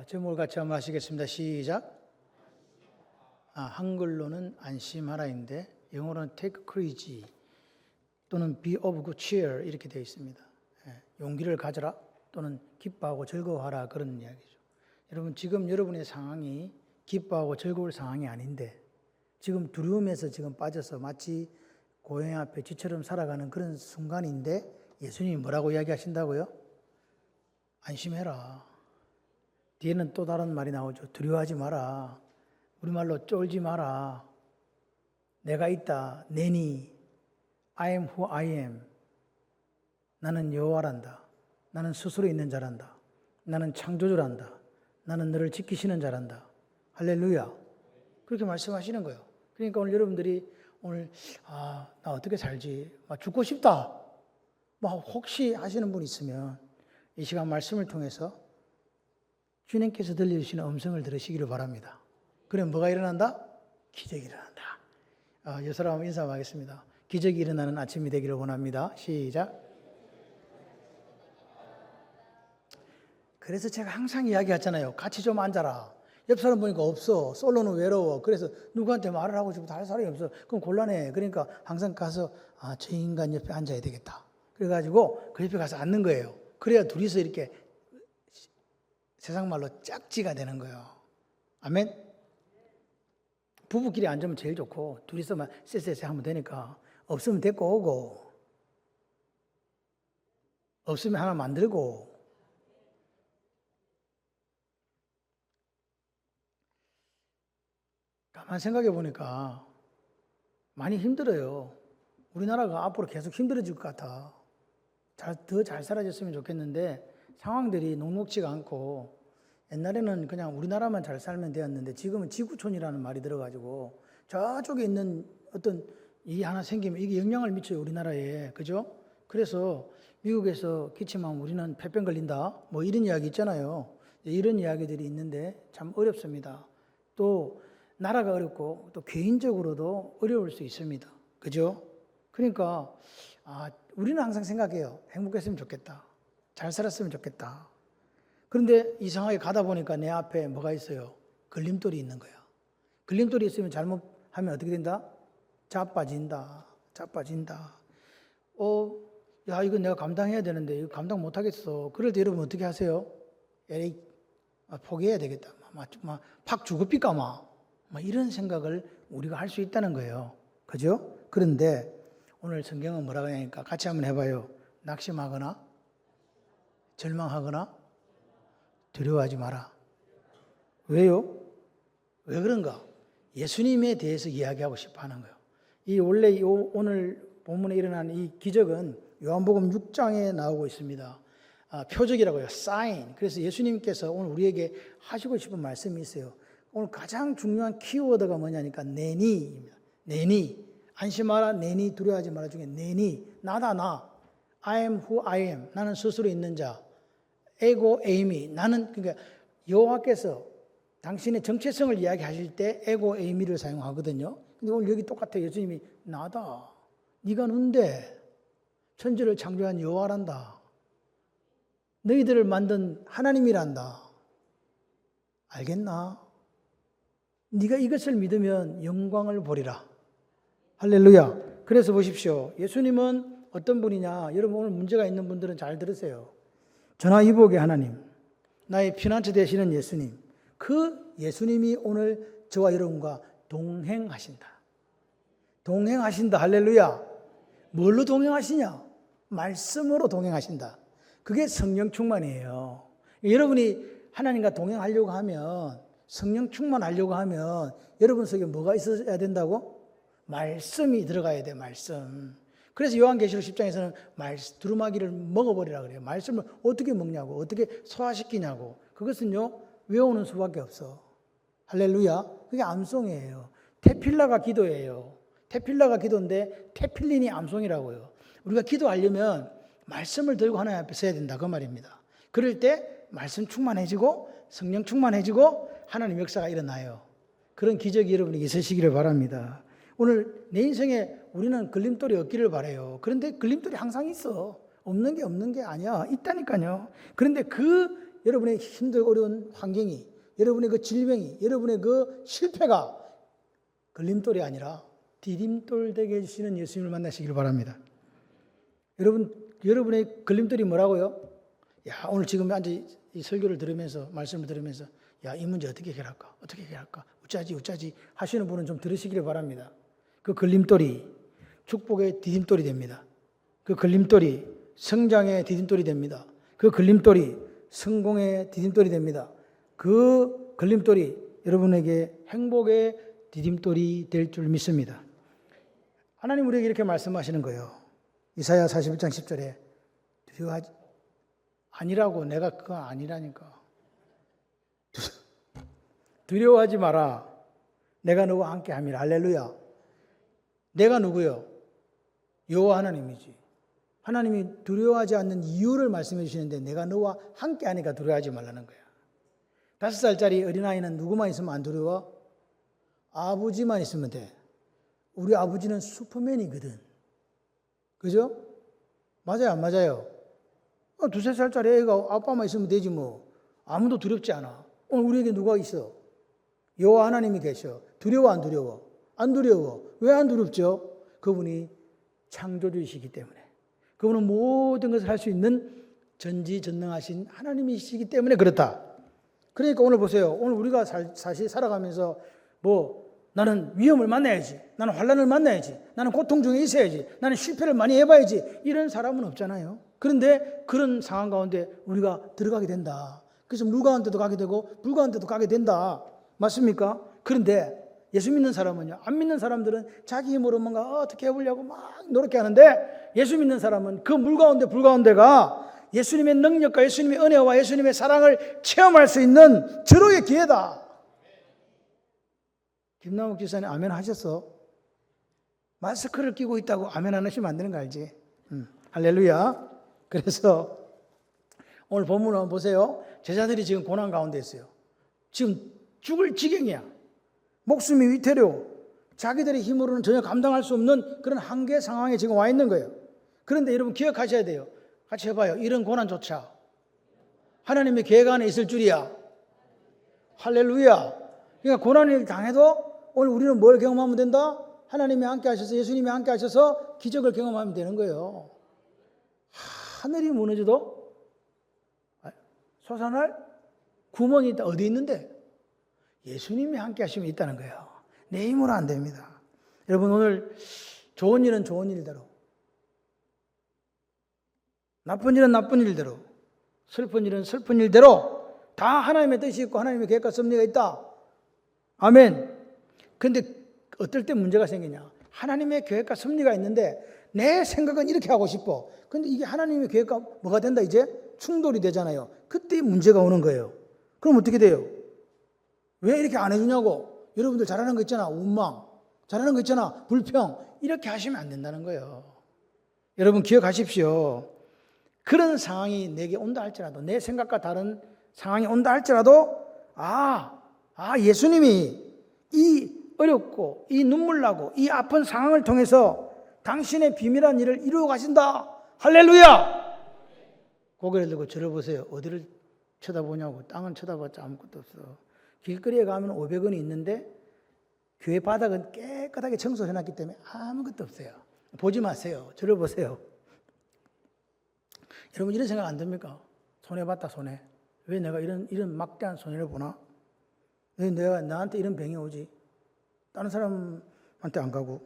제목을 같이 한번 하시겠습니다. 시작. 한글로는 안심하라인데 영어로는 take courage 또는 be of good cheer 이렇게 되어 있습니다. 용기를 가져라 또는 기뻐하고 즐거워하라 그런 이야기죠. 여러분 지금 여러분의 상황이 기뻐하고 즐거울 상황이 아닌데 지금 두려움에서 지금 빠져서 마치 고양이 앞에 쥐처럼 살아가는 그런 순간인데 예수님이 뭐라고 이야기하신다고요? 안심해라. 뒤에는 또 다른 말이 나오죠. 두려워하지 마라. 우리말로 쫄지 마라. 내가 있다. 내니. I am who I am. 나는 여호와란다. 나는 스스로 있는 자란다. 나는 창조주란다. 나는 너를 지키시는 자란다. 할렐루야. 그렇게 말씀하시는 거예요. 그러니까 오늘 여러분들이 오늘 나 어떻게 살지? 죽고 싶다. 혹시 하시는 분 있으면 이 시간 말씀을 통해서 주님께서 들려주시는 음성을 들으시기를 바랍니다. 그럼 뭐가 일어난다? 기적이 일어난다. 여서로 한번 인사하겠습니다. 기적이 일어나는 아침이 되기를 원합니다. 시작. 그래서 제가 항상 이야기하잖아요. 같이 좀 앉아라. 옆 사람 보니까 없어. 솔로는 외로워. 그래서 누구한테 말을 하고 싶어도 할 사람이 없어. 그럼 곤란해. 그러니까 항상 가서 저 인간 옆에 앉아야 되겠다. 그래가지고 그 옆에 가서 앉는 거예요. 그래야 둘이서 이렇게 세상 말로 짝지가 되는 거예요. 아멘? 부부끼리 앉으면 제일 좋고 둘이서만 쎄쎄쎄 하면 되니까 없으면 데리고 오고 없으면 하나 만들고 가만 생각해 보니까 많이 힘들어요. 우리나라가 앞으로 계속 힘들어질 것 같아. 더 잘 살아졌으면 좋겠는데 상황들이 녹록지가 않고 옛날에는 그냥 우리나라만 잘 살면 되었는데 지금은 지구촌이라는 말이 들어가지고 저쪽에 있는 어떤 일이 하나 생기면 이게 영향을 미쳐요. 우리나라에. 그죠? 그래서 미국에서 기침하면 우리는 폐병 걸린다. 이런 이야기 있잖아요. 이런 이야기들이 있는데 참 어렵습니다. 또 나라가 어렵고 또 개인적으로도 어려울 수 있습니다. 그죠? 그러니까 우리는 항상 생각해요. 행복했으면 좋겠다. 잘 살았으면 좋겠다. 그런데 이상하게 가다 보니까 내 앞에 뭐가 있어요? 걸림돌이 있는 거야. 걸림돌이 있으면 잘못하면 어떻게 된다? 자빠진다. 이거 내가 감당해야 되는데 이거 감당 못하겠어. 그럴 때 여러분 어떻게 하세요? 에이, 포기해야 되겠다. 팍 죽을까 이런 생각을 우리가 할 수 있다는 거예요. 그죠? 그런데 오늘 성경은 뭐라고 하냐니까 같이 한번 해봐요. 낙심하거나 절망하거나 두려워하지 마라. 왜요? 왜 그런가? 예수님에 대해서 이야기하고 싶어 하는 거예요. 원래 오늘 본문에 일어난 이 기적은 요한복음 6장에 나오고 있습니다. 표적이라고요. sign. 그래서 예수님께서 오늘 우리에게 하시고 싶은 말씀이 있어요. 오늘 가장 중요한 키워드가 뭐냐니까 내니입니다. 내니. 안심하라, 내니, 두려워하지 마라 중에 내니. 나다, 나. I am who I am. 나는 스스로 있는 자. 에고 에이미. 나는 그러니까 여호와께서 당신의 정체성을 이야기하실 때 에고 에이미를 사용하거든요. 근데 오늘 여기 똑같아요. 예수님이 나다. 네가 누군데 천지를 창조한 여호와란다. 너희들을 만든 하나님이란다. 알겠나? 네가 이것을 믿으면 영광을 보리라. 할렐루야. 그래서 보십시오. 예수님은 어떤 분이냐? 여러분 오늘 문제가 있는 분들은 잘 들으세요. 전화위복의 하나님, 나의 피난처 되시는 예수님, 그 예수님이 오늘 저와 여러분과 동행하신다. 동행하신다. 할렐루야. 뭘로 동행하시냐? 말씀으로 동행하신다. 그게 성령 충만이에요. 여러분이 하나님과 동행하려고 하면, 성령 충만하려고 하면 여러분 속에 뭐가 있어야 된다고? 말씀이 들어가야 돼. 말씀. 그래서 요한계시록 10장에서는 두루마기를 먹어버리라 그래요. 말씀을 어떻게 먹냐고, 어떻게 소화시키냐고. 그것은요, 외우는 수밖에 없어. 할렐루야. 그게 암송이에요. 테필라가 기도예요. 테필라가 기도인데 테필린이 암송이라고요. 우리가 기도하려면 말씀을 들고 하나님 앞에 서야 된다. 그 말입니다. 그럴 때 말씀 충만해지고 성령 충만해지고 하나님 역사가 일어나요. 그런 기적이 여러분에게 있으시기를 바랍니다. 오늘 내 인생에 우리는 걸림돌이 없기를 바라요. 그런데 걸림돌이 항상 있어. 없는 게 아니야. 있다니까요. 그런데 그 여러분의 힘들고 어려운 환경이, 여러분의 그 질병이, 여러분의 그 실패가 걸림돌이 아니라 디딤돌 되게 해주시는 예수님을 만나시길 바랍니다. 여러분의 걸림돌이 뭐라고요? 야, 오늘 지금 앉아 이 설교를 들으면서, 말씀을 들으면서, 야, 이 문제 어떻게 해결할까? 어떻게 해결할까? 어쩌지 하시는 분은 좀 들으시기를 바랍니다. 그 걸림돌이 축복의 디딤돌이 됩니다. 그 걸림돌이 성장의 디딤돌이 됩니다. 그 걸림돌이 성공의 디딤돌이 됩니다. 그 걸림돌이 여러분에게 행복의 디딤돌이 될 줄 믿습니다. 하나님 우리에게 이렇게 말씀하시는 거예요. 이사야 41장 10절에 두려워하지 아니라고, 내가 그거 아니라니까. 두려워하지 마라. 내가 너와 함께 함이라. 할렐루야. 내가 누구요? 여호와 하나님이지. 하나님이 두려워하지 않는 이유를 말씀해 주시는데 내가 너와 함께 하니까 두려워하지 말라는 거야. 5살짜리 어린아이는 누구만 있으면 안 두려워? 아버지만 있으면 돼. 우리 아버지는 슈퍼맨이거든. 그죠? 맞아요, 안 맞아요? 2~3살짜리 애가 아빠만 있으면 되지 뭐. 아무도 두렵지 않아. 오늘 우리에게 누가 있어? 여호와 하나님이 계셔. 두려워 안 두려워? 안 두려워. 왜 안 두렵죠? 그분이 창조주이시기 때문에. 그분은 모든 것을 할 수 있는 전지전능하신 하나님이시기 때문에 그렇다. 그러니까 오늘 보세요. 오늘 우리가 사실 살아가면서 나는 위험을 만나야지. 나는 환난을 만나야지. 나는 고통 중에 있어야지. 나는 실패를 많이 해봐야지. 이런 사람은 없잖아요. 그런데 그런 상황 가운데 우리가 들어가게 된다. 그래서 물 가운데도 가게 되고 불 가운데도 가게 된다. 맞습니까? 그런데 예수 믿는 사람은요. 안 믿는 사람들은 자기 힘으로 뭔가 어떻게 해보려고 막 노력하는데 예수 믿는 사람은 그 물 가운데 불 가운데가 예수님의 능력과 예수님의 은혜와 예수님의 사랑을 체험할 수 있는 절호의 기회다. 김남욱 지사님 아멘 하셨어? 마스크를 끼고 있다고 아멘 안 하시면 안 되는 거 알지? 할렐루야. 그래서 오늘 본문을 한번 보세요. 제자들이 지금 고난 가운데 있어요. 지금 죽을 지경이야. 목숨이 위태로워. 자기들의 힘으로는 전혀 감당할 수 없는 그런 한계 상황에 지금 와 있는 거예요. 그런데 여러분 기억하셔야 돼요. 같이 해봐요. 이런 고난조차 하나님의 계획 안에 있을 줄이야. 할렐루야. 그러니까 고난을 당해도 오늘 우리는 뭘 경험하면 된다? 하나님이 함께 하셔서, 예수님이 함께 하셔서 기적을 경험하면 되는 거예요. 하늘이 무너져도 솟아날 구멍이 어디 있는데? 예수님이 함께 하시면 있다는 거예요. 내 힘으로 안 됩니다. 여러분 오늘 좋은 일은 좋은 일대로, 나쁜 일은 나쁜 일대로, 슬픈 일은 슬픈 일대로 다 하나님의 뜻이 있고 하나님의 계획과 섭리가 있다. 아멘. 근데 어떨 때 문제가 생기냐? 하나님의 계획과 섭리가 있는데 내 생각은 이렇게 하고 싶어. 근데 이게 하나님의 계획과 뭐가 된다? 이제 충돌이 되잖아요. 그때 문제가 오는 거예요. 그럼 어떻게 돼요? 왜 이렇게 안 해주냐고. 여러분들 잘하는 거 있잖아. 원망. 잘하는 거 있잖아. 불평. 이렇게 하시면 안 된다는 거예요. 여러분 기억하십시오. 그런 상황이 내게 온다 할지라도, 내 생각과 다른 상황이 온다 할지라도 예수님이 이 어렵고 이 눈물 나고 이 아픈 상황을 통해서 당신의 비밀한 일을 이루어 가신다. 할렐루야. 고개를 들고 저를 보세요. 어디를 쳐다보냐고. 땅은 쳐다봤자 아무것도 없어. 길거리에 가면 500원이 있는데 교회 바닥은 깨끗하게 청소해놨기 때문에 아무것도 없어요. 보지 마세요. 저를 보세요. 여러분 이런 생각 안 듭니까? 손해봤다 손해. 왜 내가 이런 막대한 손해를 보나? 왜 내가 나한테 이런 병이 오지? 다른 사람한테 안 가고.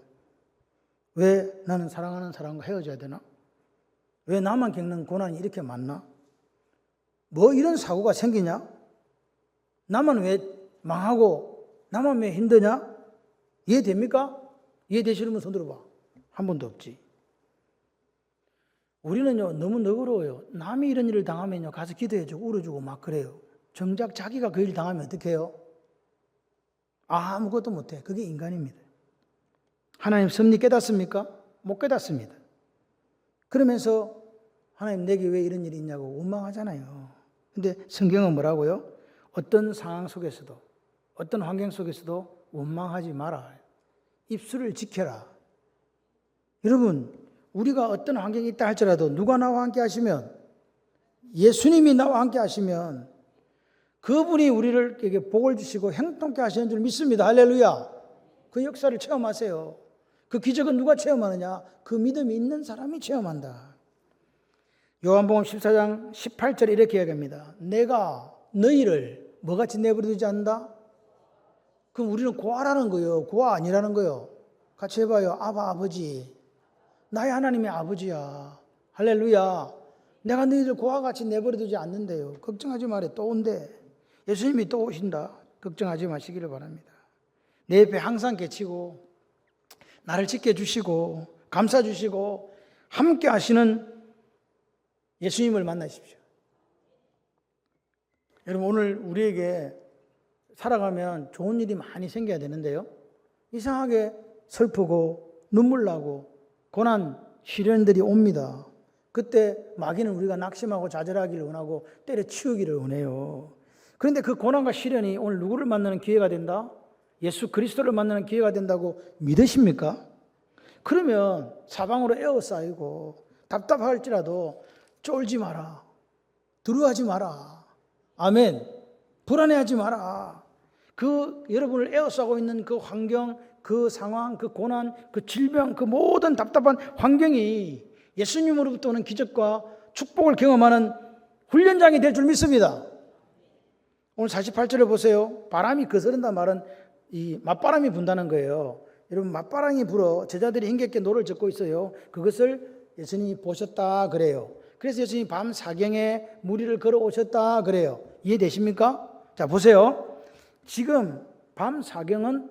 왜 나는 사랑하는 사람과 헤어져야 되나? 왜 나만 겪는 고난이 이렇게 많나? 뭐 이런 사고가 생기냐? 나만 왜 망하고 나만 왜 힘드냐? 이해됩니까? 이해되시는 분 손 들어봐. 한 번도 없지. 우리는요 너무 너그러워요. 남이 이런 일을 당하면요 가서 기도해주고 울어주고 막 그래요. 정작 자기가 그 일 당하면 어떻게 해요? 아무것도 못해. 그게 인간입니다. 하나님 섭리 깨닫습니까? 못 깨닫습니다. 그러면서 하나님 내게 왜 이런 일이 있냐고 원망하잖아요. 근데 성경은 뭐라고요? 어떤 상황 속에서도, 어떤 환경 속에서도 원망하지 마라. 입술을 지켜라. 여러분 우리가 어떤 환경이 있다 할지라도 누가 나와 함께 하시면 예수님이 나와 함께 하시면 그분이 우리를 복을 주시고 행복하게 하시는 줄 믿습니다. 할렐루야. 그 역사를 체험하세요. 그 기적은 누가 체험하느냐? 그 믿음이 있는 사람이 체험한다. 요한복음 14장 18절에 이렇게 이야기합니다. 내가 너희를 뭐같이 내버려두지 않는다? 그럼 우리는 고아라는 거예요. 고아 아니라는 거예요. 같이 해봐요. 아버지. 나의 하나님의 아버지야. 할렐루야. 내가 너희들 고아같이 내버려두지 않는데요. 걱정하지 말아요. 또 온대. 예수님이 또 오신다. 걱정하지 마시기를 바랍니다. 내 옆에 항상 계시고 나를 지켜주시고 감싸주시고 함께 하시는 예수님을 만나십시오. 여러분 오늘 우리에게 살아가면 좋은 일이 많이 생겨야 되는데요. 이상하게 슬프고 눈물 나고 고난 시련들이 옵니다. 그때 마귀는 우리가 낙심하고 좌절하기를 원하고 때려치우기를 원해요. 그런데 그 고난과 시련이 오늘 누구를 만나는 기회가 된다? 예수 그리스도를 만나는 기회가 된다고 믿으십니까? 그러면 사방으로 에워싸이고 답답할지라도 쫄지 마라. 두려워하지 마라. 아멘. 불안해하지 마라. 그 여러분을 에워싸고 있는 그 환경, 그 상황, 그 고난, 그 질병, 그 모든 답답한 환경이 예수님으로부터 오는 기적과 축복을 경험하는 훈련장이 될 줄 믿습니다. 오늘 48절에 보세요. 바람이 거스른다 말은 이 맞바람이 분다는 거예요. 여러분 맞바람이 불어 제자들이 힘겹게 노를 젓고 있어요. 그것을 예수님이 보셨다 그래요. 그래서 예수님이 밤 사경에 무리를 걸어오셨다 그래요. 이해되십니까? 자 보세요. 지금 밤 사경은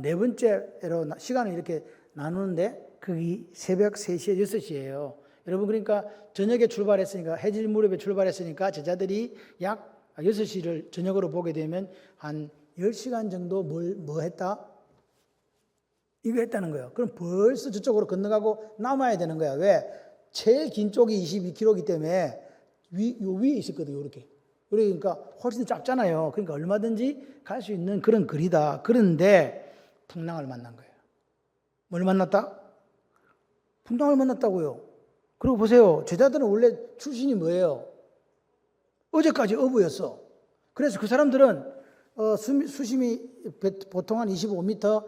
네 번째로 시간을 이렇게 나누는데 그게 새벽 3시에 6시예요. 여러분 그러니까 저녁에 출발했으니까 해질 무렵에 출발했으니까 제자들이 약 6시를 저녁으로 보게 되면 한 10시간 정도 뭐 했다? 이거 했다는 거예요. 그럼 벌써 저쪽으로 건너가고 남아야 되는 거야. 왜? 제일 긴 쪽이 22km이기 때문에 요 위에 있었거든요. 이렇게. 그러니까 훨씬 짧잖아요. 그러니까 얼마든지 갈 수 있는 그런 거리다. 그런데 풍랑을 만난 거예요. 뭘 만났다? 풍랑을 만났다고요. 그리고 보세요. 제자들은 원래 출신이 뭐예요? 어제까지 어부였어. 그래서 그 사람들은 수심이 보통 한 25m,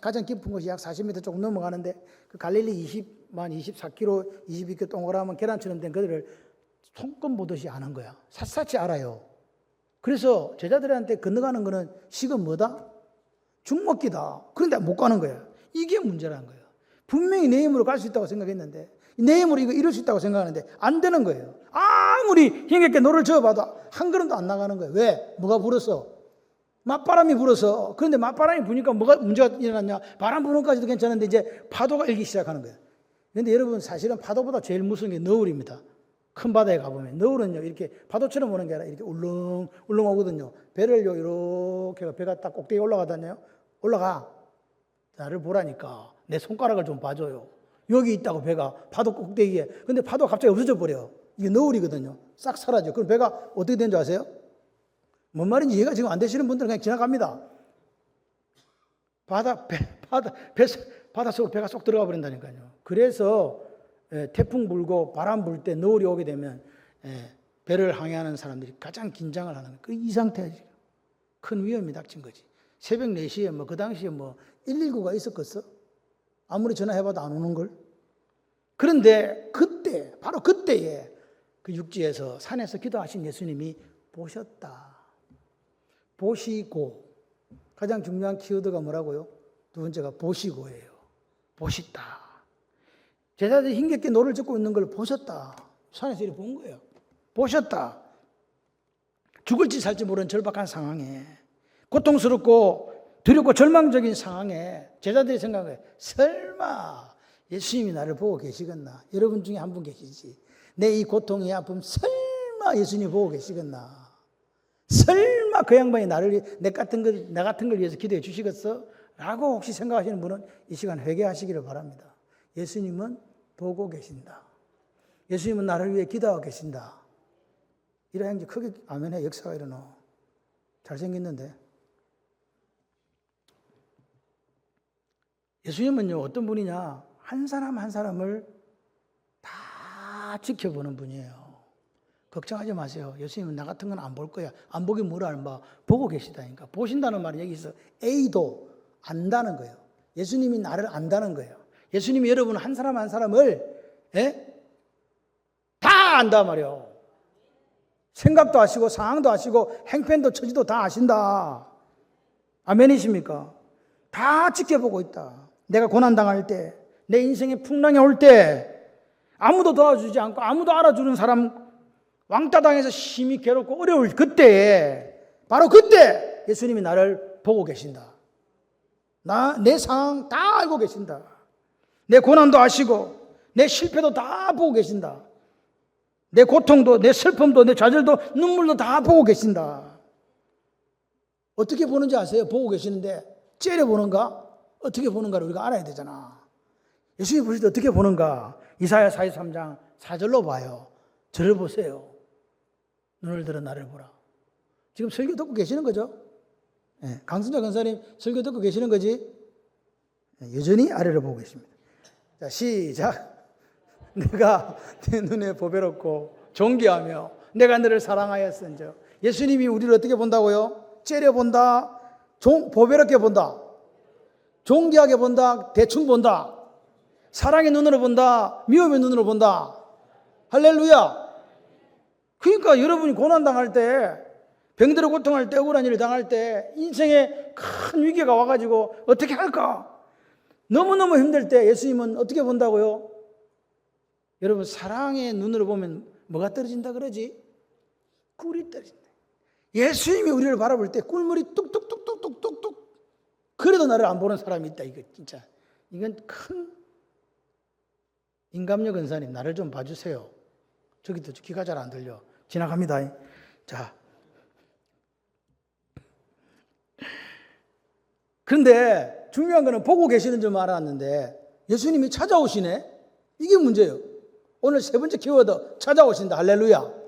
가장 깊은 곳이 약 40m 조금 넘어가는데 그 갈릴리 24km, 22km 동그라면 계란처럼 된 그들을 손금 보듯이 아는 거야. 샅샅이 알아요. 그래서 제자들한테 건너가는 거는 식은 뭐다? 죽먹기다. 그런데 못 가는 거야. 이게 문제라는 거예요. 분명히 내 힘으로 갈 수 있다고 생각했는데 내 힘으로 이거 이룰 수 있다고 생각하는데 안 되는 거예요. 아무리 힘있게 노를 저어봐도 한 걸음도 안 나가는 거예요. 왜? 뭐가 불었어? 맞바람이 불어서. 그런데 맞바람이 부니까 뭐가 문제가 일어났냐? 바람 부는 까지도 괜찮은데 이제 파도가 일기 시작하는 거예요. 그런데 여러분 사실은 파도보다 제일 무서운 게 너울입니다. 큰 바다에 가보면 너울은요 이렇게 파도처럼 오는 게 아니라 이렇게 울릉 울릉 오거든요. 배를요 이렇게 배가 딱 꼭대기에 올라가다녀요. 올라가. 나를 보라니까 내 손가락을 좀 봐줘요. 여기 있다고 배가 파도 꼭대기에. 근데 파도가 갑자기 없어져 버려. 이게 너울이거든요. 싹 사라져. 그럼 배가 어떻게 되는 줄 아세요? 뭔 말인지 이해가 지금 안 되시는 분들은 그냥 지나갑니다. 바닷속으로 배가 쏙 들어가 버린다니까요. 그래서 태풍 불고 바람 불 때 너울이 오게 되면 배를 항해하는 사람들이 가장 긴장을 하는 거예요. 이 상태야. 큰 위험이 닥친 거지. 새벽 4시에 그 당시에 119가 있었겠어? 아무리 전화해봐도 안 오는 걸. 그런데 그때 바로 그때에 그 육지에서 산에서 기도하신 예수님이 보셨다. 보시고. 가장 중요한 키워드가 뭐라고요? 두 번째가 보시고예요. 보시다. 제자들이 힘겹게 노를 젓고 있는 걸 보셨다. 산에서 이렇게 본 거예요. 보셨다. 죽을지 살지 모르는 절박한 상황에 고통스럽고 두렵고 절망적인 상황에 제자들이 생각해요. 설마 예수님이 나를 보고 계시겠나? 여러분 중에 한 분 계시지. 내 이 고통이 아픔 설마 예수님이 보고 계시겠나? 설마 그 양반이 나 같은 걸 위해서 기도해 주시겠어? 라고 혹시 생각하시는 분은 이 시간 회개하시기를 바랍니다. 예수님은 보고 계신다. 예수님은 나를 위해 기도하고 계신다. 이런 행지 크게 아멘해. 역사가 일어나. 잘생겼는데. 예수님은요 어떤 분이냐? 한 사람 한 사람을 다 지켜보는 분이에요. 걱정하지 마세요. 예수님은 나 같은 건 안 볼 거야. 안 보긴 뭘 알마. 보고 계시다니까. 보신다는 말은 여기서 A도 안다는 거예요. 예수님이 나를 안다는 거예요. 예수님이 여러분 한 사람 한 사람을 다 안다 말이에요. 생각도 아시고 상황도 아시고 행편도 처지도 다 아신다. 아멘이십니까? 다 지켜보고 있다. 내가 고난당할 때, 내 인생의 풍랑이 올 때, 아무도 도와주지 않고 아무도 알아주는 사람, 왕따 당해서 심히 괴롭고 어려울 그때에, 바로 그때 예수님이 나를 보고 계신다. 내 상황 다 알고 계신다. 내 고난도 아시고 내 실패도 다 보고 계신다. 내 고통도, 내 슬픔도, 내 좌절도, 눈물도 다 보고 계신다. 어떻게 보는지 아세요? 보고 계시는데 째려보는가? 어떻게 보는가를 우리가 알아야 되잖아. 예수님이 보실 때 어떻게 보는가? 이사야 43장 4절로 봐요. 저를 보세요. 눈을 들어 나를 보라. 지금 설교 듣고 계시는 거죠? 네, 강순자 권사님 설교 듣고 계시는 거지? 네, 여전히 아래를 보고 계십니다. 자, 시작. 내가 내 눈에 보배롭고 존귀하며 내가 너를 사랑하였은즉. 예수님이 우리를 어떻게 본다고요? 째려본다, 보배롭게 본다, 존귀하게 본다, 대충 본다, 사랑의 눈으로 본다, 미움의 눈으로 본다. 할렐루야. 그러니까 여러분이 고난당할 때, 병들어 고통할 때, 억울한 일을 당할 때, 인생에 큰 위기가 와가지고 어떻게 할까? 너무너무 힘들 때 예수님은 어떻게 본다고요? 여러분, 사랑의 눈으로 보면 뭐가 떨어진다 그러지? 꿀이 떨어진다. 예수님이 우리를 바라볼 때 꿀물이 뚝뚝뚝뚝뚝뚝뚝. 그래도 나를 안 보는 사람이 있다. 이거 진짜. 이건 큰 인감력 은사님, 나를 좀 봐주세요. 저기도 귀가 잘 안 들려. 지나갑니다. 자. 그런데 중요한 거는 보고 계시는 줄 알았는데 예수님이 찾아오시네? 이게 문제예요. 오늘 세 번째 키워드, 찾아오신다. 할렐루야.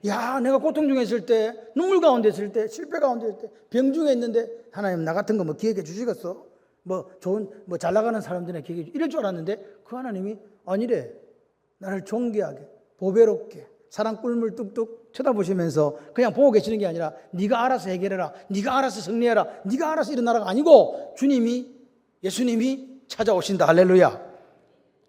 야, 내가 고통 중에 있을 때, 눈물 가운데 있을 때, 실패 가운데 있을 때, 병 중에 있는데 하나님 나 같은 거 뭐 기획해 주시겠어? 잘 나가는 사람들에 기획해 이럴 줄 알았는데 그 하나님이 아니래. 나를 존귀하게, 보배롭게, 사랑 꿀물 뚝뚝 쳐다보시면서 그냥 보고 계시는 게 아니라 네가 알아서 해결해라, 네가 알아서 승리해라, 네가 알아서 일어나라가 아니고 예수님이 찾아오신다. 할렐루야.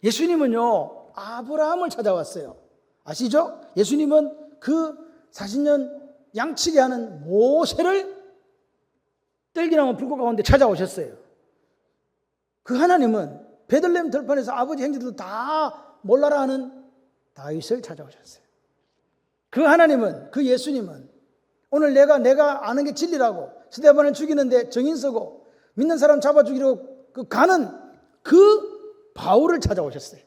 예수님은요, 아브라함을 찾아왔어요. 아시죠? 예수님은 그 40년 양치게 하는 모세를 떨기나무 불꽃 가운데 찾아오셨어요. 그 하나님은 베들레헴 들판에서 아버지 형제들도 다 몰라라 하는 다윗을 찾아오셨어요. 그 하나님은, 그 예수님은 오늘 내가 아는 게 진리라고 스데반을 죽이는데 정인 서고 믿는 사람 잡아 죽이려고 가는 그 바울을 찾아오셨어요.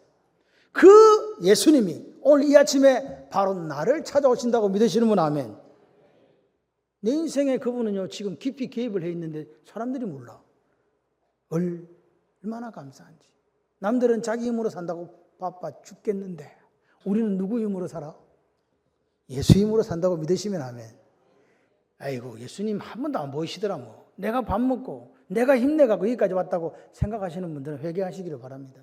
그 예수님이 오늘 이 아침에 바로 나를 찾아오신다고 믿으시는 분 아멘. 내 인생에 그분은요 지금 깊이 개입을 해 있는데 사람들이 몰라. 얼마나 감사한지. 남들은 자기 힘으로 산다고 바빠 죽겠는데 우리는 누구 힘으로 살아? 예수 힘으로 산다고 믿으시면 아멘. 아이고 예수님 한 번도 안 보이시더라 뭐. 내가 밥 먹고 내가 힘내가고 여기까지 왔다고 생각하시는 분들은 회개하시기를 바랍니다.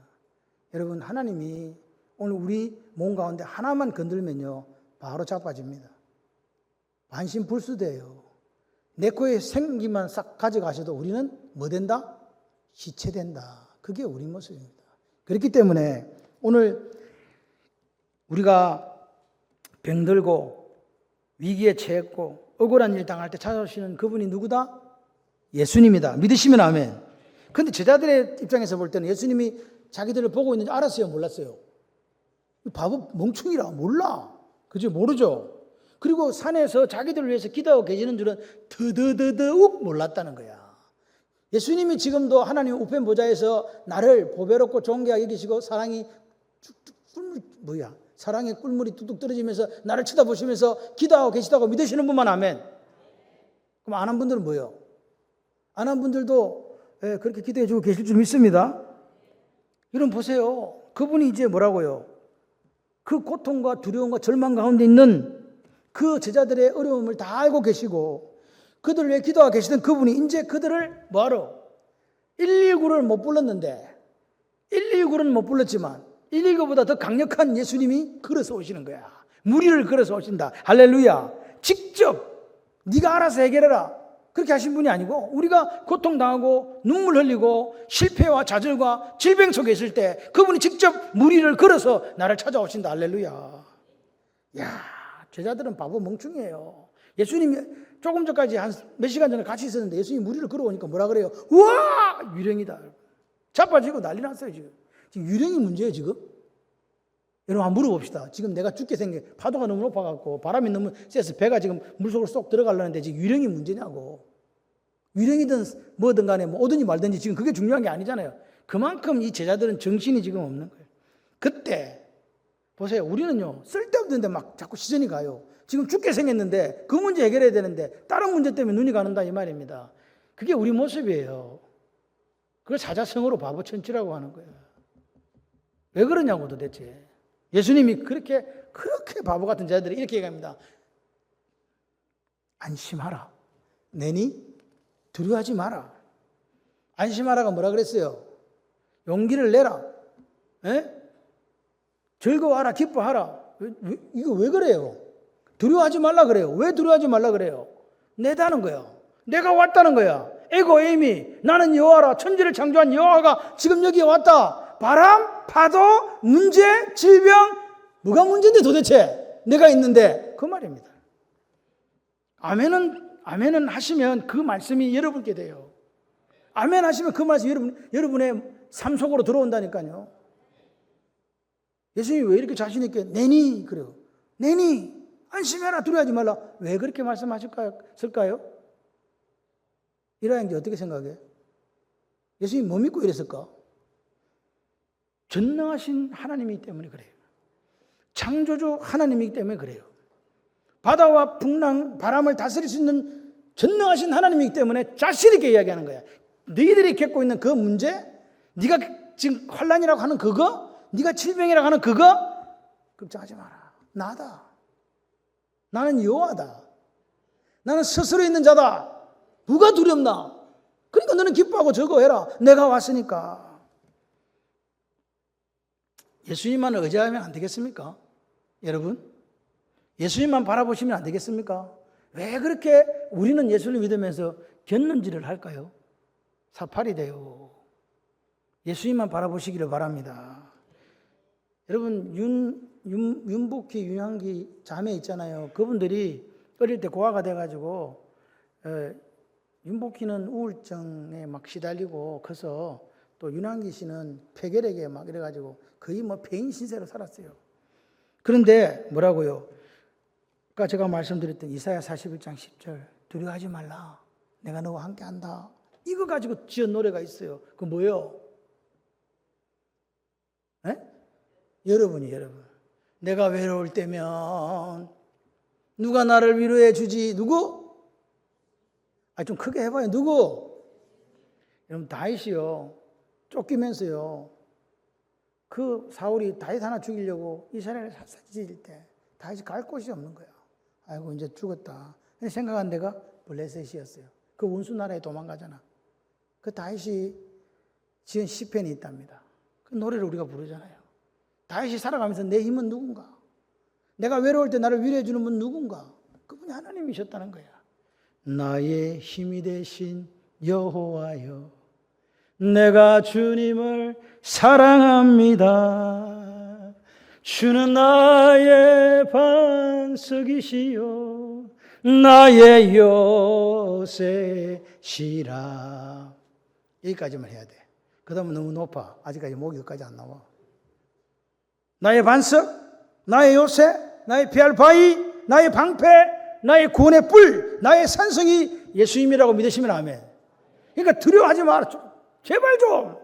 여러분 하나님이 오늘 우리 몸 가운데 하나만 건들면요 바로 자빠집니다. 반신불수돼요. 내 코에 생기만 싹 가져가셔도 우리는 뭐 된다? 시체된다. 그게 우리 모습입니다. 그렇기 때문에 오늘 우리가 병들고 위기에 처했고 억울한 일 당할 때 찾아오시는 그분이 누구다? 예수님이다. 믿으시면 아멘. 그런데 제자들의 입장에서 볼 때는 예수님이 자기들을 보고 있는지 알았어요? 몰랐어요? 바보 멍충이라 몰라. 그죠? 모르죠? 그리고 산에서 자기들을 위해서 기도하고 계시는 줄은 더더더욱 몰랐다는 거야. 예수님이 지금도 하나님 우편 보좌에서 나를 보배롭고 존귀하게 여기시고 사랑의 꿀물이 뚝뚝 떨어지면서 나를 쳐다보시면서 기도하고 계시다고 믿으시는 분만 아멘. 그럼 안 한 분들은 뭐예요? 안 한 분들도 그렇게 기도해 주고 계실 줄 믿습니다. 여러분 보세요. 그분이 이제 뭐라고요? 그 고통과 두려움과 절망 가운데 있는 그 제자들의 어려움을 다 알고 계시고 그들을 위해 기도하고 계시던 그분이 이제 그들을 뭐하러? 119를 못 불렀는데 119는 못 불렀지만 119보다 더 강력한 예수님이 걸어서 오시는 거야. 무리를 걸어서 오신다. 할렐루야. 직접 네가 알아서 해결해라. 그렇게 하신 분이 아니고 우리가 고통당하고 눈물 흘리고 실패와 좌절과 질병 속에 있을 때 그분이 직접 무리를 걸어서 나를 찾아오신다. 할렐루야. 야, 제자들은 바보 멍충이에요. 예수님이 조금 전까지 한 몇 시간 전에 같이 있었는데 예수님이 무리를 걸어오니까 뭐라 그래요? 우와! 유령이다. 자빠지고 난리 났어요. 지금 유령이 문제예요. 지금. 여러분 한번 물어봅시다. 지금 내가 죽게 생겨 파도가 너무 높아갖고 바람이 너무 세서 배가 지금 물속으로 쏙 들어가려는데 지금 유령이 문제냐고. 유령이든 뭐든 간에 뭐 오든지 말든지 지금 그게 중요한 게 아니잖아요. 그만큼 이 제자들은 정신이 지금 없는 거예요. 그때 보세요. 우리는요 쓸데없는데 막 자꾸 시선이 가요. 지금 죽게 생겼는데 그 문제 해결해야 되는데 다른 문제 때문에 눈이 가는다 이 말입니다. 그게 우리 모습이에요. 그걸 사자성어로 바보천치라고 하는 거예요. 왜 그러냐고 도대체. 예수님이 그렇게 바보 같은 자들이 이렇게 얘기합니다. 안심하라. 내니 두려워하지 마라. 안심하라가 뭐라 그랬어요? 용기를 내라. 에? 즐거워하라. 기뻐하라. 이거 왜 그래요? 두려워하지 말라 그래요. 왜 두려워하지 말라 그래요? 내다는 거야. 내가 왔다는 거야. 에고 에이미 나는 여호와라. 천지를 창조한 여호와가 지금 여기에 왔다. 바람, 파도, 문제, 질병 뭐가 문제인데 도대체 내가 있는데 그 말입니다. 아멘은 하시면 그 말씀이 여러분께 돼요. 아멘 하시면 그 말씀이 여러분의 삶 속으로 들어온다니까요. 예수님이 왜 이렇게 자신 있게 내니 그래요. 내니 안심해라 두려워하지 말라. 왜 그렇게 말씀하셨을까요? 이라는 게 어떻게 생각해? 예수님이 뭐 믿고 이랬을까? 전능하신 하나님이기 때문에 그래요. 창조주 하나님이기 때문에 그래요. 바다와 풍랑, 바람을 다스릴 수 있는 전능하신 하나님이기 때문에 자신 있게 이야기하는 거야. 너희들이 겪고 있는 그 문제, 네가 지금 환난이라고 하는 그거, 네가 질병이라고 하는 그거 걱정하지 마라. 나다. 나는 여호와다. 나는 스스로 있는 자다. 누가 두렵나? 그러니까 너는 기뻐하고 즐거워해라. 내가 왔으니까. 예수님만을 의지하면 안 되겠습니까? 여러분? 예수님만 바라보시면 안 되겠습니까? 왜 그렇게 우리는 예수를 믿으면서 견눈질을 할까요? 사팔이 돼요. 예수님만 바라보시기를 바랍니다. 여러분 윤복희, 윤향기 자매 있잖아요. 그분들이 어릴 때 고아가 돼가지고 윤복희는 우울증에 막 시달리고 커서 또 윤향기 씨는 폐결핵에 막 이래가지고 거의 뭐 폐인 신세로 살았어요. 그런데 뭐라고요? 아까 제가 말씀드렸던 이사야 41장 10절 두려워하지 말라. 내가 너와 함께 한다. 이거 가지고 지은 노래가 있어요. 그 뭐예요? 에? 여러분. 내가 외로울 때면 누가 나를 위로해 주지? 누구? 좀 크게 해봐요. 누구? 여러분 다윗이요. 쫓기면서요. 그 사울이 다윗 하나 죽이려고 이스라엘을 샅샅이 때 다윗이 갈 곳이 없는 거야. 아이고 이제 죽었다. 생각한 데가 블레셋이었어요. 그 원수 나라에 도망가잖아. 그 다윗이 지은 시편이 있답니다. 그 노래를 우리가 부르잖아요. 다윗이 살아가면서 내 힘은 누군가? 내가 외로울 때 나를 위로해 주는 분 누군가? 그분이 하나님이셨다는 거야. 나의 힘이 되신 여호와여, 내가 주님을 사랑합니다. 주는 나의 반석이시요 나의 요새시라. 여기까지만 해야 돼. 그 다음은 너무 높아. 아직까지 목이 여기까지 안 나와. 나의 반석, 나의 요새, 나의 피할 바위, 나의 방패, 나의 구원의 뿔, 나의 산성이 예수님이라고 믿으시면 아멘. 그러니까 두려워하지 마라. 제발 좀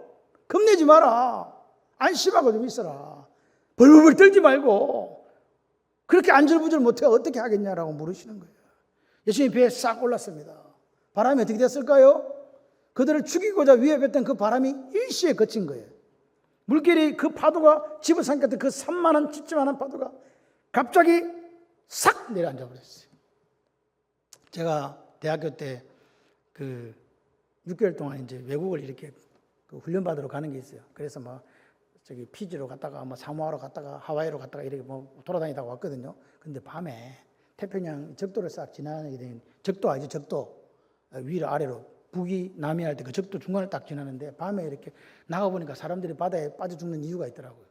겁내지 마라. 안심하고 좀 있어라. 벌벌 떨지 말고 그렇게 안절부절 못해 어떻게 하겠냐라고 물으시는 거예요. 예수님 배에 싹 올랐습니다. 바람이 어떻게 됐을까요? 그들을 죽이고자 위협했던 그 바람이 일시에 그친 거예요. 물길이 그 파도가 집어삼켰던 그 산만한 찝찝한 파도가 갑자기 싹 내려앉아 버렸어요. 제가 대학교 때 그 6개월 동안 이제 외국을 이렇게 그 훈련받으러 가는 게 있어요. 그래서 막 저기 피지로 갔다가 뭐 사모하러 갔다가 하와이로 갔다가 이렇게 뭐 돌아다니다가 왔거든요. 근데 밤에 태평양 적도를 싹 지나게 되는 적도 아니죠, 적도. 위로 아래로 북이 남이 할 때 그 적도 중간을 딱 지나는데 밤에 이렇게 나가 보니까 사람들이 바다에 빠져 죽는 이유가 있더라고요.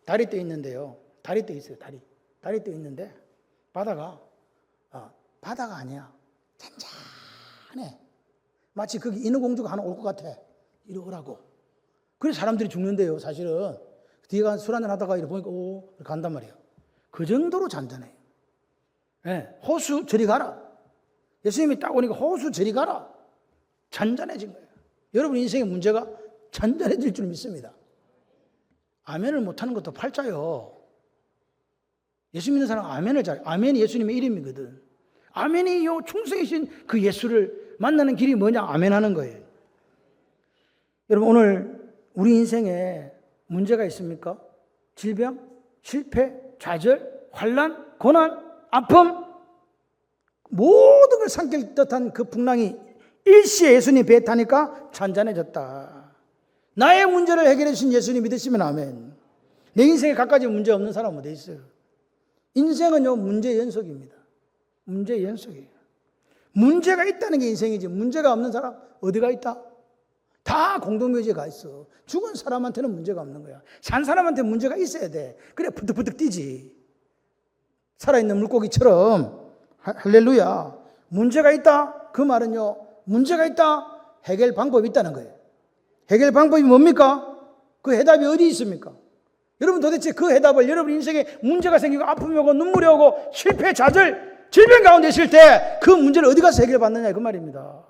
달이 떠 있는데요. 달이 떠 있어요. 달이 떠 있는데 바다가 아니야. 잔잔해. 마치 거기 인어공주가 하나 올 것 같아. 이리 오라고. 그래서 사람들이 죽는데요. 사실은 뒤에 가서 술 한잔 하다가 이렇게 보니까 이렇게 간단 말이에요. 그 정도로 잔잔해요. 네, 호수 저리 가라. 예수님이 딱 오니까 호수 저리 가라. 잔잔해진 거예요. 여러분 인생의 문제가 잔잔해질 줄 믿습니다. 아멘을 못하는 것도 팔자요. 예수 믿는 사람은 아멘을 잘, 아멘이 예수님의 이름이거든. 아멘이 요 충성이신 그 예수를 만나는 길이 뭐냐? 아멘하는 거예요. 여러분 오늘 우리 인생에 문제가 있습니까? 질병, 실패, 좌절, 환난, 고난, 아픔 모든 걸 삼킬 듯한 그 풍랑이 일시에 예수님 배에 타니까 잔잔해졌다. 나의 문제를 해결해 주신 예수님 믿으시면 아멘. 내 인생에 갖가지 문제 없는 사람 어디 있어요? 인생은요 문제 연속입니다. 문제 연속이에요. 문제가 있다는 게 인생이지 문제가 없는 사람 어디가 있다? 다 공동묘지가 있어. 죽은 사람한테는 문제가 없는 거야. 산 사람한테 문제가 있어야 돼. 그래 부득부득 뛰지. 살아있는 물고기처럼. 할렐루야. 문제가 있다? 그 말은요 문제가 있다? 해결 방법이 있다는 거예요. 해결 방법이 뭡니까? 그 해답이 어디 있습니까? 여러분 도대체 그 해답을 여러분 인생에 문제가 생기고 아픔이 오고 눈물이 오고 실패, 좌절, 질병 가운데 있을 때 그 문제를 어디 가서 해결받느냐 그 말입니다.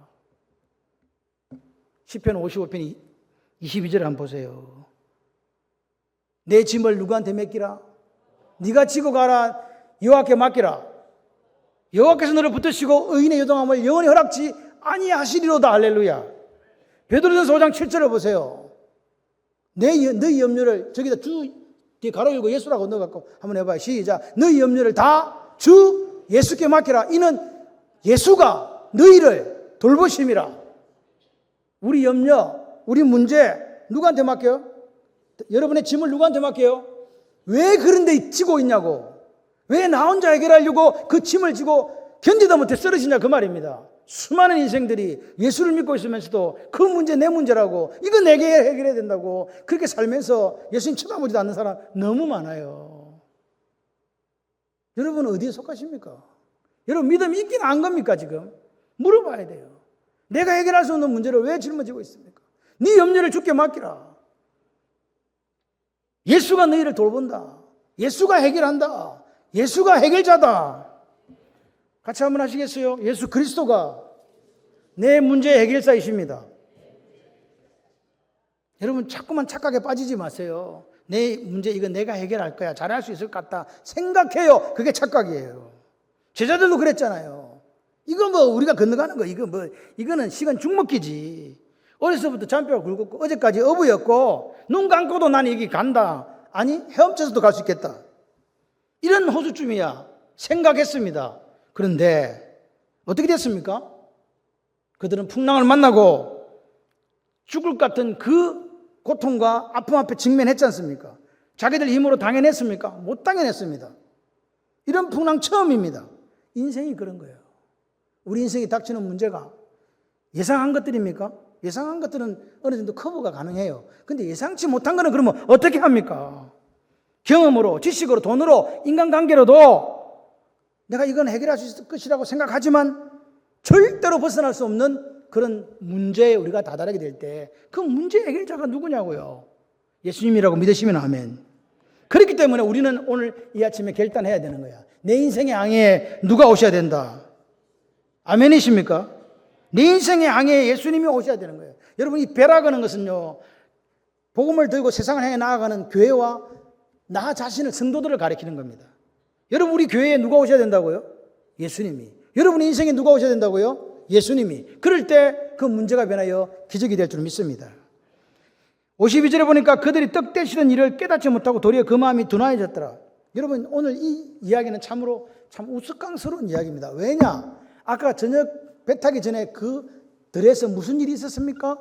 시편 55편 22절을 한번 보세요. 내 짐을 누구한테 맡기라? 네가 지고 가라. 여호와께 맡기라. 여호와께서 너를 붙드시고 의인의 요동함을 영원히 허락지 아니하시리로다. 할렐루야. 베드로전서 5장 7절을 보세요. 너희 염려를 저기다 주 뒤에 가로 열고 예수라고 넣어갖고 한번 해봐요. 시작. 너희 염려를 다 주 예수께 맡기라. 이는 예수가 너희를 돌보심이라. 우리 염려, 우리 문제 누구한테 맡겨요? 여러분의 짐을 누구한테 맡겨요? 왜 그런데 지고 있냐고. 왜 나 혼자 해결하려고 그 짐을 지고 견디다 못해 쓰러지냐 그 말입니다. 수많은 인생들이 예수를 믿고 있으면서도 그 문제 내 문제라고 이거 내게 해결해야 된다고 그렇게 살면서 예수님 쳐다보지도 않는 사람 너무 많아요. 여러분은 어디에 속하십니까? 여러분 믿음이 있긴 안 겁니까 지금? 물어봐야 돼요. 내가 해결할 수 없는 문제를 왜 짊어지고 있습니까? 네 염려를 주께 맡기라. 예수가 너희를 돌본다. 예수가 해결한다. 예수가 해결자다. 같이 한번 하시겠어요? 예수 그리스도가 내 문제의 해결사이십니다. 여러분 자꾸만 착각에 빠지지 마세요. 내 문제 이거 내가 해결할 거야. 잘할 수 있을 것 같다. 생각해요. 그게 착각이에요. 제자들도 그랬잖아요. 이거 뭐 우리가 건너가는 거 이거는 시간 죽먹기지. 어려서부터 잔뼈가 굵었고 어제까지 어부였고 눈 감고도 난 여기 간다. 아니 헤엄쳐서도 갈 수 있겠다. 이런 호수쯤이야. 생각했습니다. 그런데 어떻게 됐습니까? 그들은 풍랑을 만나고 죽을 것 같은 그 고통과 아픔 앞에 직면했지 않습니까? 자기들 힘으로 당해냈습니까? 못 당해냈습니다. 이런 풍랑 처음입니다. 인생이 그런 거예요. 우리 인생에 닥치는 문제가 예상한 것들입니까? 예상한 것들은 어느 정도 커버가 가능해요. 근데 예상치 못한 거는 그러면 어떻게 합니까? 경험으로, 지식으로, 돈으로, 인간관계로도 내가 이건 해결할 수 있을 것이라고 생각하지만 절대로 벗어날 수 없는 그런 문제에 우리가 다다르게 될 때 그 문제 해결자가 누구냐고요? 예수님이라고 믿으시면 아멘. 그렇기 때문에 우리는 오늘 이 아침에 결단해야 되는 거야. 내 인생의 항해에 누가 오셔야 된다. 아멘이십니까? 내 인생의 항해에 예수님이 오셔야 되는 거예요. 여러분 이 배라고 하는 것은요. 복음을 들고 세상을 향해 나아가는 교회와 나 자신을 성도들을 가리키는 겁니다. 여러분 우리 교회에 누가 오셔야 된다고요? 예수님이. 여러분 인생에 누가 오셔야 된다고요? 예수님이. 그럴 때 그 문제가 변하여 기적이 될 줄 믿습니다. 52절에 보니까 그들이 떡대시던 일을 깨닫지 못하고 도리어 그 마음이 둔화해졌더라. 여러분 오늘 이 이야기는 참으로 참 우스꽝스러운 이야기입니다. 왜냐? 아까 저녁 배 타기 전에 그 들에서 무슨 일이 있었습니까?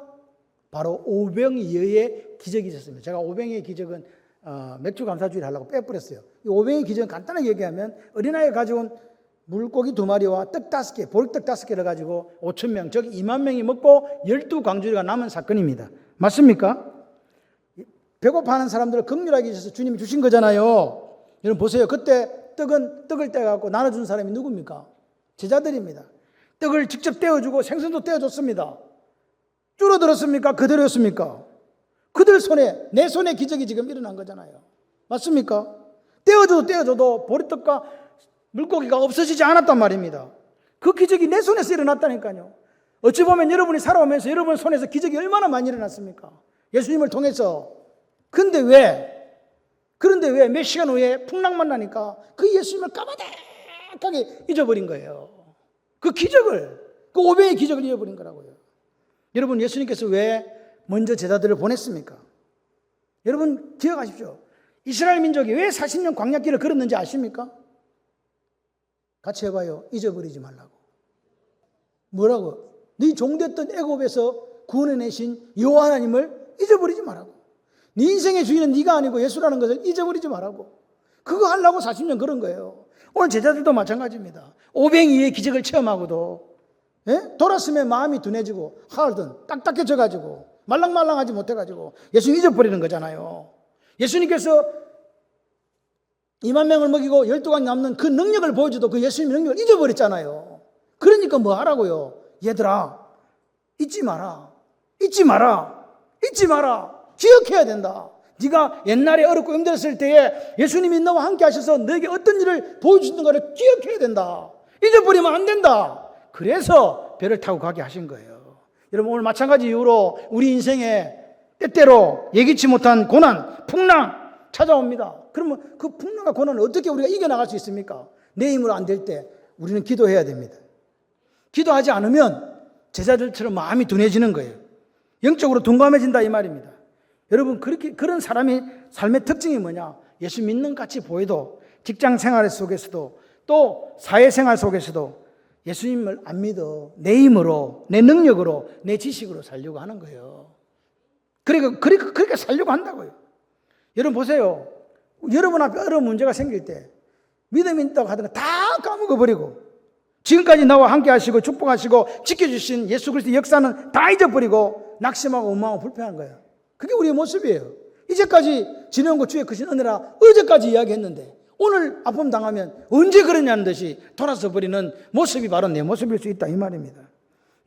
바로 오병이어의 기적이 있었습니다. 제가 오병이어의 기적은 맥주 감사주의를 하려고 빼버렸어요. 이 오병이어의 기적은 간단하게 얘기하면 어린아이가 가져온 물고기 2마리와 떡 5개, 보리떡 5개를 가지고 5,000명, 즉 2만 명이 먹고 12광주리가 남은 사건입니다. 맞습니까? 배고파하는 사람들을 긍휼하게 해주셔서 주님이 주신 거잖아요. 여러분 보세요. 그때 떡을 떼갖고 나눠준 사람이 누굽니까? 제자들입니다. 떡을 직접 떼어주고 생선도 떼어줬습니다. 줄어들었습니까? 그대로였습니까? 그들 손에, 내 손에 기적이 지금 일어난 거잖아요. 맞습니까? 떼어줘도 보리떡과 물고기가 없어지지 않았단 말입니다. 그 기적이 내 손에서 일어났다니까요. 어찌 보면 여러분이 살아오면서 여러분 손에서 기적이 얼마나 많이 일어났습니까? 예수님을 통해서. 그런데 왜 몇 시간 후에 풍랑만 나니까 그 예수님을 까마득하게 잊어버린 거예요. 그 기적을, 그 오병의 기적을 잊어버린 거라고요. 여러분, 예수님께서 왜 먼저 제자들을 보냈습니까? 여러분 기억하십시오. 이스라엘 민족이 왜 40년 광야길을 걸었는지 아십니까? 같이 해봐요. 잊어버리지 말라고. 뭐라고? 네 종됐던 애굽에서 구원해내신 여호와 하나님을 잊어버리지 말라고. 네 인생의 주인은 네가 아니고 예수라는 것을 잊어버리지 말라고. 그거 하려고 40년 그런 거예요. 오늘 제자들도 마찬가지입니다. 오병이어의 기적을 체험하고도 돌았으면 마음이 둔해지고 하늘든 딱딱해져가지고 말랑말랑하지 못해가지고 예수님 잊어버리는 거잖아요. 예수님께서 2만 명을 먹이고 12광 남는 그 능력을 보여줘도 그 예수님의 능력을 잊어버렸잖아요. 그러니까 뭐 하라고요? 얘들아, 잊지 마라. 기억해야 된다. 네가 옛날에 어렵고 힘들었을 때에 예수님이 너와 함께 하셔서 너에게 어떤 일을 보여주시는가를 기억해야 된다. 잊어버리면 안 된다. 그래서 배를 타고 가게 하신 거예요. 여러분, 오늘 마찬가지 이유로 우리 인생에 때때로 예기치 못한 고난, 풍랑 찾아옵니다. 그러면 그 풍랑과 고난을 어떻게 우리가 이겨나갈 수 있습니까? 내 힘으로 안 될 때 우리는 기도해야 됩니다. 기도하지 않으면 제자들처럼 마음이 둔해지는 거예요. 영적으로 둔감해진다 이 말입니다. 여러분, 그런 사람의 삶의 특징이 뭐냐? 예수 믿는 같이 보여도 직장 생활 속에서도 또 사회생활 속에서도 예수님을 안 믿어 내 힘으로, 내 능력으로, 내 지식으로 살려고 하는 거예요. 그렇게 살려고 한다고요. 여러분 보세요. 여러분 앞에 어려운 문제가 생길 때 믿음이 있다고 하다가 다 까먹어버리고 지금까지 나와 함께 하시고 축복하시고 지켜주신 예수 그리스도의 역사는 다 잊어버리고 낙심하고 원망하고 불평한 거예요. 그게 우리의 모습이에요. 이제까지 지내온 것 주의 크신 은혜라 어제까지 이야기했는데 오늘 아픔 당하면 언제 그러냐는 듯이 돌아서 버리는 모습이 바로 내 모습일 수 있다 이 말입니다.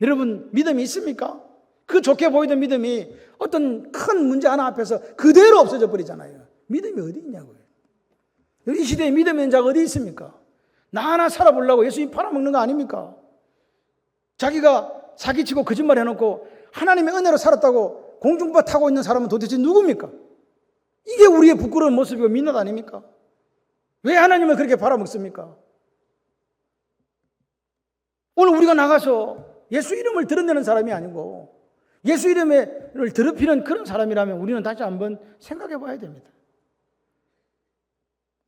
여러분, 믿음이 있습니까? 그 좋게 보이던 믿음이 어떤 큰 문제 하나 앞에서 그대로 없어져 버리잖아요. 믿음이 어디 있냐고요. 이 시대에 믿음 있는 자가 어디 있습니까? 나 하나 살아보려고 예수님 팔아먹는 거 아닙니까? 자기가 사기치고 거짓말 해놓고 하나님의 은혜로 살았다고 공중파 타고 있는 사람은 도대체 누굽니까? 이게 우리의 부끄러운 모습이고 민낯 아닙니까? 왜 하나님을 그렇게 팔아먹습니까? 오늘 우리가 나가서 예수 이름을 드러내는 사람이 아니고 예수 이름을 더럽히는 그런 사람이라면 우리는 다시 한번 생각해 봐야 됩니다.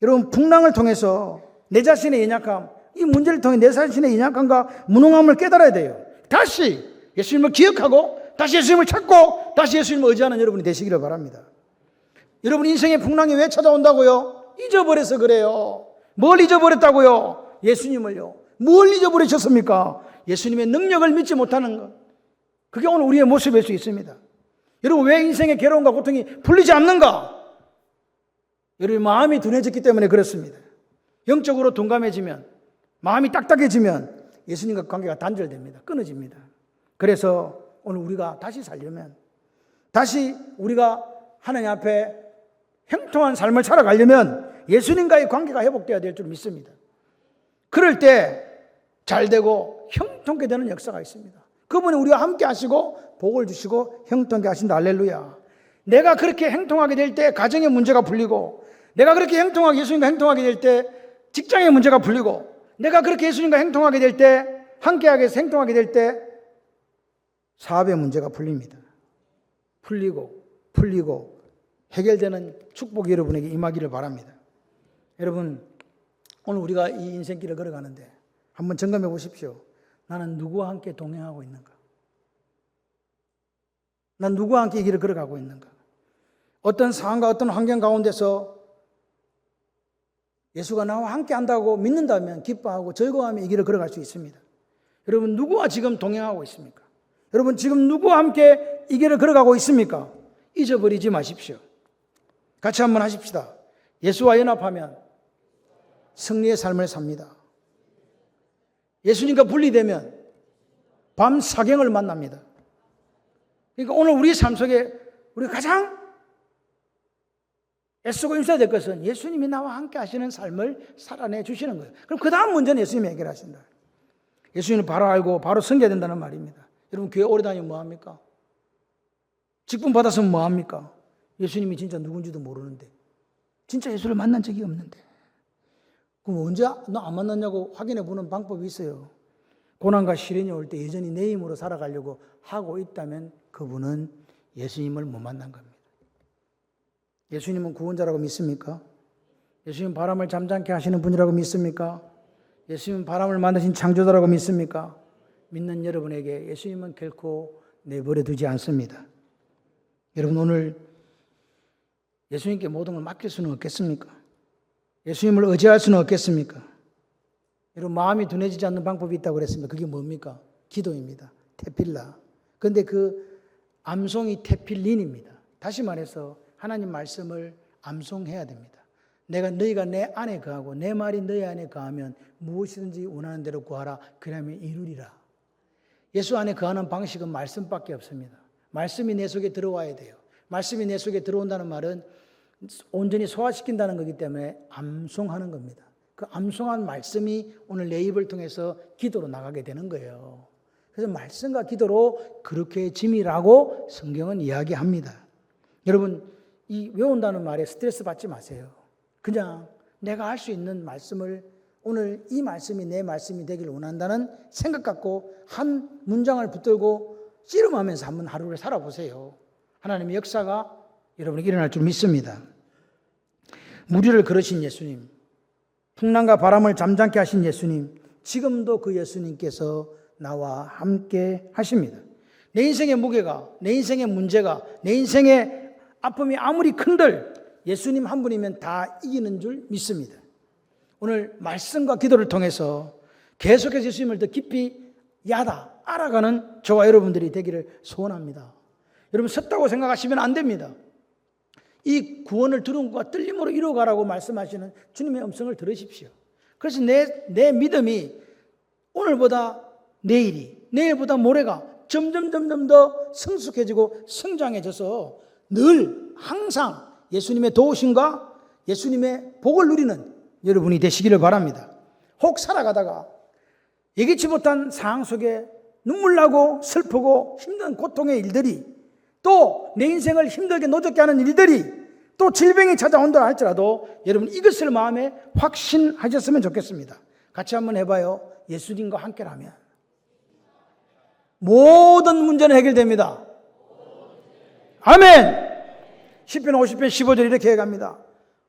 여러분, 풍랑을 통해서 내 자신의 연약함, 이 문제를 통해 내 자신의 연약함과 무능함을 깨달아야 돼요. 다시 예수님을 기억하고 다시 예수님을 찾고 다시 예수님을 의지하는 여러분이 되시기를 바랍니다. 여러분, 인생의 풍랑이 왜 찾아온다고요? 잊어버려서 그래요. 뭘 잊어버렸다고요? 예수님을요. 뭘 잊어버리셨습니까? 예수님의 능력을 믿지 못하는 것. 그게 오늘 우리의 모습일 수 있습니다. 여러분, 왜 인생의 괴로움과 고통이 풀리지 않는가? 여러분, 마음이 둔해졌기 때문에 그렇습니다. 영적으로 둔감해지면, 마음이 딱딱해지면 예수님과 관계가 단절됩니다. 끊어집니다. 그래서 오늘 우리가 다시 살려면, 다시 우리가 하나님 앞에 형통한 삶을 살아가려면 예수님과의 관계가 회복되어야 될 줄 믿습니다. 그럴 때 잘 되고 형통케 되는 역사가 있습니다. 그분이 우리와 함께 하시고 복을 주시고 형통케 하신다. 할렐루야. 내가 그렇게 행통하게 될 때 가정의 문제가 풀리고, 내가 그렇게 예수님과 행통하게 될 때 직장의 문제가 풀리고, 내가 그렇게 예수님과 행통하게 될 때, 함께하게 행통하게 될 때 사업의 문제가 풀립니다. 풀리고 해결되는 축복이 여러분에게 임하기를 바랍니다. 여러분, 오늘 우리가 이 인생길을 걸어가는데 한번 점검해 보십시오. 나는 누구와 함께 동행하고 있는가? 난 누구와 함께 이 길을 걸어가고 있는가? 어떤 상황과 어떤 환경 가운데서 예수가 나와 함께 한다고 믿는다면 기뻐하고 즐거워하며 이 길을 걸어갈 수 있습니다. 여러분 누구와 지금 동행하고 있습니까? 여러분 지금 누구와 함께 이 길을 걸어가고 있습니까? 잊어버리지 마십시오. 같이 한번 하십시다. 예수와 연합하면 승리의 삶을 삽니다. 예수님과 분리되면 밤 사경을 만납니다. 그러니까 오늘 우리 삶 속에 우리가 가장 애쓰고 있어야 될 것은 예수님이 나와 함께 하시는 삶을 살아내 주시는 거예요. 그럼 그 다음 문제는 예수님이 해결하신다. 예수님을 바로 알고 바로 섬겨야 된다는 말입니다. 여러분 교회 오래 다니면 뭐합니까? 직분 받았으면 뭐합니까? 예수님이 진짜 누군지도 모르는데 진짜 예수를 만난 적이 없는데 그럼 언제 너 안 만났냐고 확인해 보는 방법이 있어요. 고난과 시련이 올 때 여전히 내 힘으로 살아가려고 하고 있다면 그분은 예수님을 못 만난 겁니다. 예수님은 구원자라고 믿습니까? 예수님 바람을 잠잠케 하시는 분이라고 믿습니까? 예수님은 바람을 만드신 창조자라고 믿습니까? 믿는 여러분에게 예수님은 결코 내버려 두지 않습니다. 여러분 오늘 예수님께 모든 걸 맡길 수는 없겠습니까? 예수님을 의지할 수는 없겠습니까? 여러분 마음이 둔해지지 않는 방법이 있다고 그랬습니다. 그게 뭡니까? 기도입니다. 테필라. 그런데 그 암송이 테필린입니다. 다시 말해서 하나님 말씀을 암송해야 됩니다. 너희가 내 안에 거하고 내 말이 너희 안에 거하면 무엇이든지 원하는 대로 구하라. 그러면 이루리라. 예수 안에 거하는 방식은 말씀밖에 없습니다. 말씀이 내 속에 들어와야 돼요. 말씀이 내 속에 들어온다는 말은 온전히 소화시킨다는 거기 때문에 암송하는 겁니다. 그 암송한 말씀이 오늘 내 입을 통해서 기도로 나가게 되는 거예요. 그래서 말씀과 기도로 그렇게 짐이라고 성경은 이야기합니다. 여러분 이 외운다는 말에 스트레스 받지 마세요. 그냥 내가 할 수 있는 말씀을 오늘 이 말씀이 내 말씀이 되기를 원한다는 생각 갖고 한 문장을 붙들고 씨름하면서 한번 하루를 살아보세요. 하나님의 역사가 여러분에게 일어날 줄 믿습니다. 무리를 걸으신 예수님, 풍랑과 바람을 잠잠케 하신 예수님, 지금도 그 예수님께서 나와 함께 하십니다. 내 인생의 무게가, 내 인생의 문제가, 내 인생의 아픔이 아무리 큰들 예수님 한 분이면 다 이기는 줄 믿습니다. 오늘 말씀과 기도를 통해서 계속해서 예수님을 더 깊이 알아가는 저와 여러분들이 되기를 소원합니다. 여러분 섰다고 생각하시면 안 됩니다. 이 구원을 들은 것과 떨림으로 이루어가라고 말씀하시는 주님의 음성을 들으십시오. 그래서 내 믿음이 오늘보다 내일이, 내일보다 모레가 점점 더 성숙해지고 성장해져서 늘 항상 예수님의 도우심과 예수님의 복을 누리는 여러분이 되시기를 바랍니다. 혹 살아가다가 예기치 못한 상황 속에 눈물나고 슬프고 힘든 고통의 일들이 또 내 인생을 힘들게 노젓게 하는 일들이 또 질병이 찾아온다 할지라도 여러분 이것을 마음에 확신하셨으면 좋겠습니다. 같이 한번 해봐요. 예수님과 함께라면 모든 문제는 해결됩니다. 아멘. 시편 50편 15절 이렇게 해갑니다.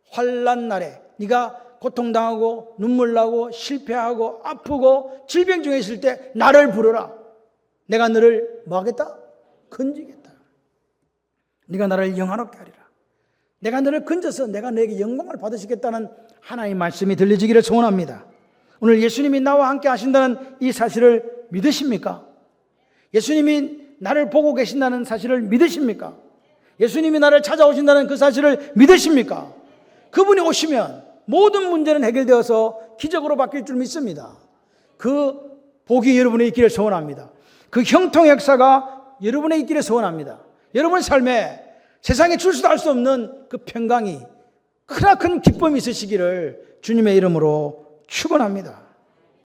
환난 날에 네가 고통당하고 눈물나고 실패하고 아프고 질병 중에 있을 때 나를 부르라. 내가 너를 뭐하겠다? 건지겠다. 네가 나를 영화롭게 하리라. 내가 너를 건져서 내가 너에게 영광을 받으시겠다는 하나님의 말씀이 들려지기를 소원합니다. 오늘 예수님이 나와 함께 하신다는 이 사실을 믿으십니까? 예수님이 나를 보고 계신다는 사실을 믿으십니까? 예수님이 나를 찾아오신다는 그 사실을 믿으십니까? 그분이 오시면 모든 문제는 해결되어서 기적으로 바뀔 줄 믿습니다. 그 복이 여러분의 있기를 소원합니다. 그 형통의 역사가 여러분의 있기를 소원합니다. 여러분 삶에 세상에 줄 수도 알 수 없는 그 평강이 크나큰 기쁨이 있으시기를 주님의 이름으로 축원합니다.